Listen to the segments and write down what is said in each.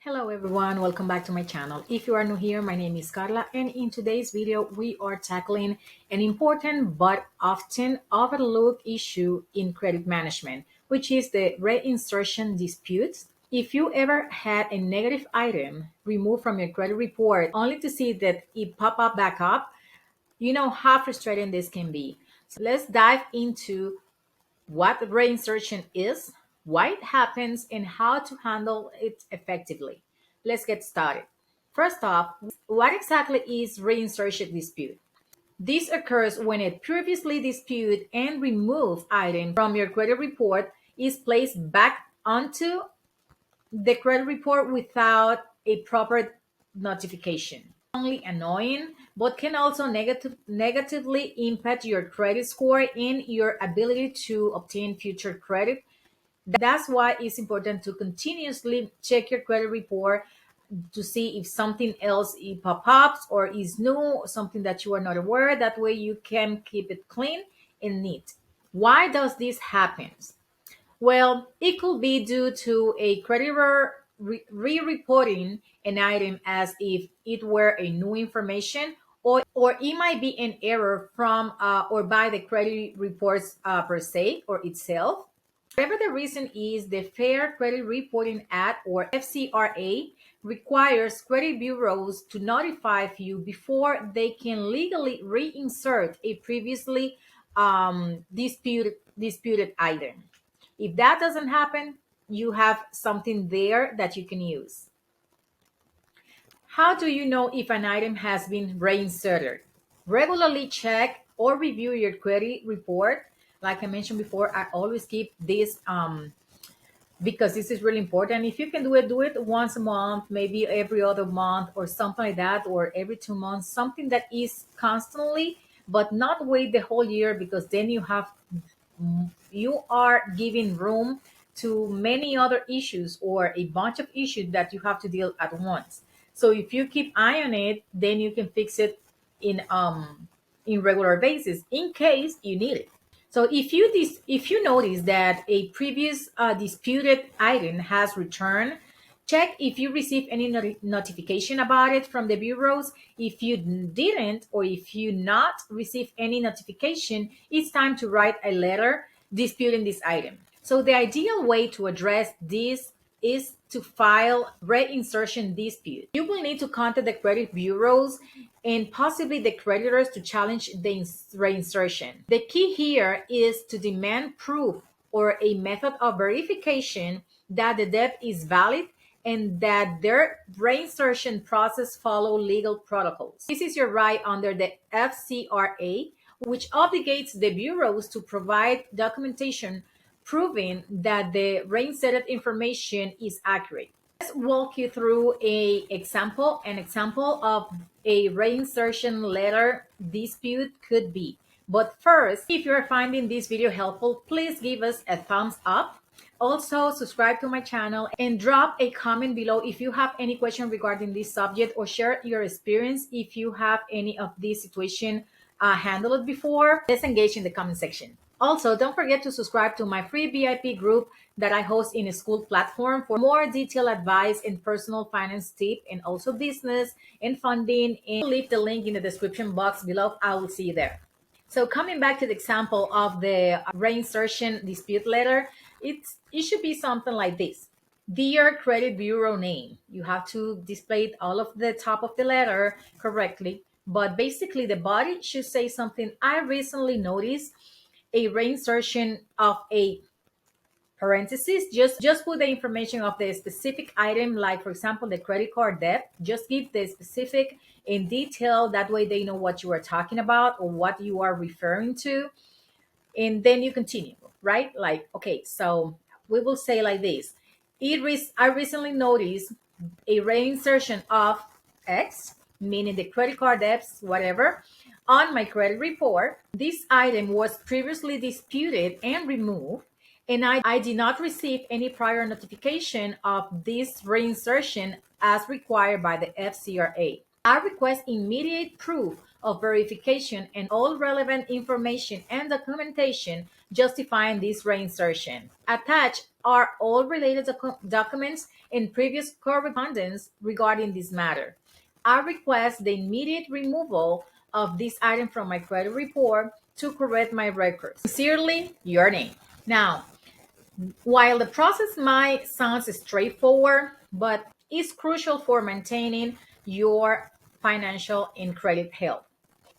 Hello everyone, welcome back to my channel. If you are new here, my name is Carla, and in today's video we are tackling an important but often overlooked issue in credit management, which is the reinsertion disputes. If you ever had a negative item removed from your credit report only to see that it pop up back up, you know how frustrating this can be. So let's dive into what reinsertion is, why it happens, and how to handle it effectively. Let's get started. First off, what exactly is reinsertion dispute? This occurs when a previously disputed and removed item from your credit report is placed back onto the credit report without a proper notification. Only annoying, but can also negatively impact your credit score and your ability to obtain future credit. That's why it's important to continuously check your credit report to see if something else pop ups or is new, something that you are not aware. That way you can keep it clean and neat. Why does this happen? Well, it could be due to a creditor re-reporting an item as if it were a new information, or it might be an error from or by the credit reports per se or itself. Whatever the reason is, the Fair Credit Reporting Act, or FCRA, requires credit bureaus to notify you before they can legally reinsert a previously disputed item. If that doesn't happen, you have something there that you can use. How do you know if an item has been reinserted? Regularly check or review your credit report. Like I mentioned before, I always keep this because this is really important. If you can do it once a month, maybe every other month or something like that, or every 2 months, something that is constantly, but not wait the whole year, because then you are giving room to many other issues or a bunch of issues that you have to deal at once. So if you keep eye on it, then you can fix it in regular basis in case you need it. So if you notice that a previous disputed item has returned, check if you received any notification about it from the bureaus. If you didn't, or if you not receive any notification, it's time to write a letter disputing this item. So the ideal way to address this is to file reinsertion dispute. You will need to contact the credit bureaus and possibly the creditors to challenge the reinsertion. The key here is to demand proof or a method of verification that the debt is valid and that their reinsertion process follow legal protocols. This is your right under the FCRA, which obligates the bureaus to provide documentation proving that the reinserted information is accurate. Let's walk you through an example of a reinsertion letter dispute could be. But first, if you're finding this video helpful, please give us a thumbs up. Also, subscribe to my channel and drop a comment below if you have any question regarding this subject, or share your experience if you have any of these situations handled before. Let's engage in the comment section. Also, don't forget to subscribe to my free VIP group that I host in a school platform for more detailed advice and personal finance tip, and also business and funding. And leave the link in the description box below. I will see you there. So coming back to the example of the reinsertion dispute letter, it should be something like this. Dear Credit Bureau name. You have to display all of the top of the letter correctly, but basically the body should say something. I recently noticed a reinsertion of a parenthesis. Just put the information of the specific item, like for example the credit card debt. Just give the specific in detail, that way they know what you are talking about or what you are referring to, and then you continue, right? Like, okay, so we will say like this. I recently noticed a reinsertion of X, meaning the credit card debts, whatever, on my credit report. This item was previously disputed and removed, and I did not receive any prior notification of this reinsertion as required by the FCRA. I request immediate proof of verification and all relevant information and documentation justifying this reinsertion. Attach are all related documents and previous correspondence regarding this matter. I request the immediate removal of this item from my credit report to correct my records. Sincerely, your name. Now, while the process might sound straightforward, but is crucial for maintaining your financial and credit health.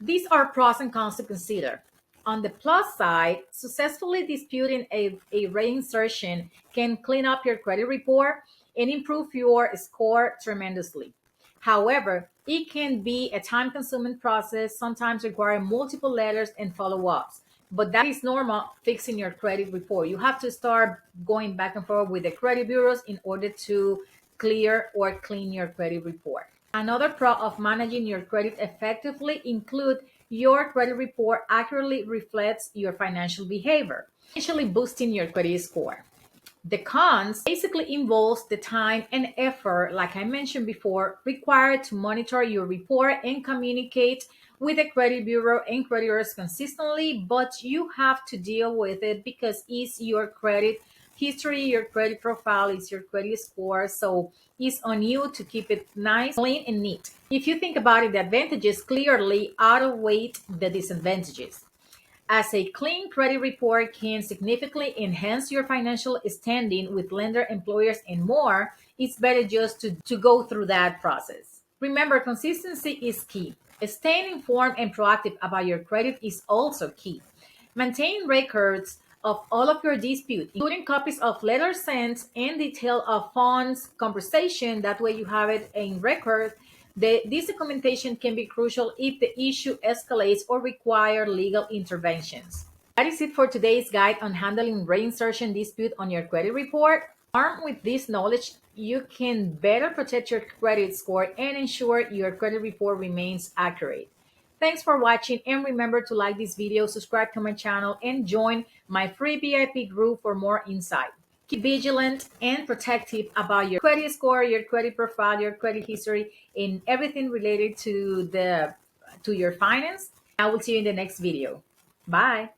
These are pros and cons to consider. On the plus side, successfully disputing a reinsertion can clean up your credit report and improve your score tremendously. However, it can be a time consuming process, sometimes requiring multiple letters and follow ups. But that is normal fixing your credit report. You have to start going back and forth with the credit bureaus in order to clear or clean your credit report. Another pro of managing your credit effectively include your credit report accurately reflects your financial behavior, essentially boosting your credit score. The cons basically involves the time and effort, like I mentioned before, required to monitor your report and communicate with the credit bureau and creditors consistently, but you have to deal with it because it's your credit history, your credit profile, it's your credit score. So it's on you to keep it nice, clean, and neat. If you think about it, the advantages clearly outweigh the disadvantages. As a clean credit report can significantly enhance your financial standing with lender, employers, and more, it's better just to go through that process. Remember, consistency is key. Staying informed and proactive about your credit is also key. Maintain records of all of your disputes, including copies of letters sent and detail of funds conversation. That way you have it in record. This documentation can be crucial if the issue escalates or require legal interventions. That is it for today's guide on handling reinsertion dispute on your credit report. Armed with this knowledge, you can better protect your credit score and ensure your credit report remains accurate. Thanks for watching, and remember to like this video, subscribe to my channel, and join my free VIP group for more insight. Keep vigilant and protective about your credit score, your credit profile, your credit history, and everything related to your finance. I will see you in the next video. Bye.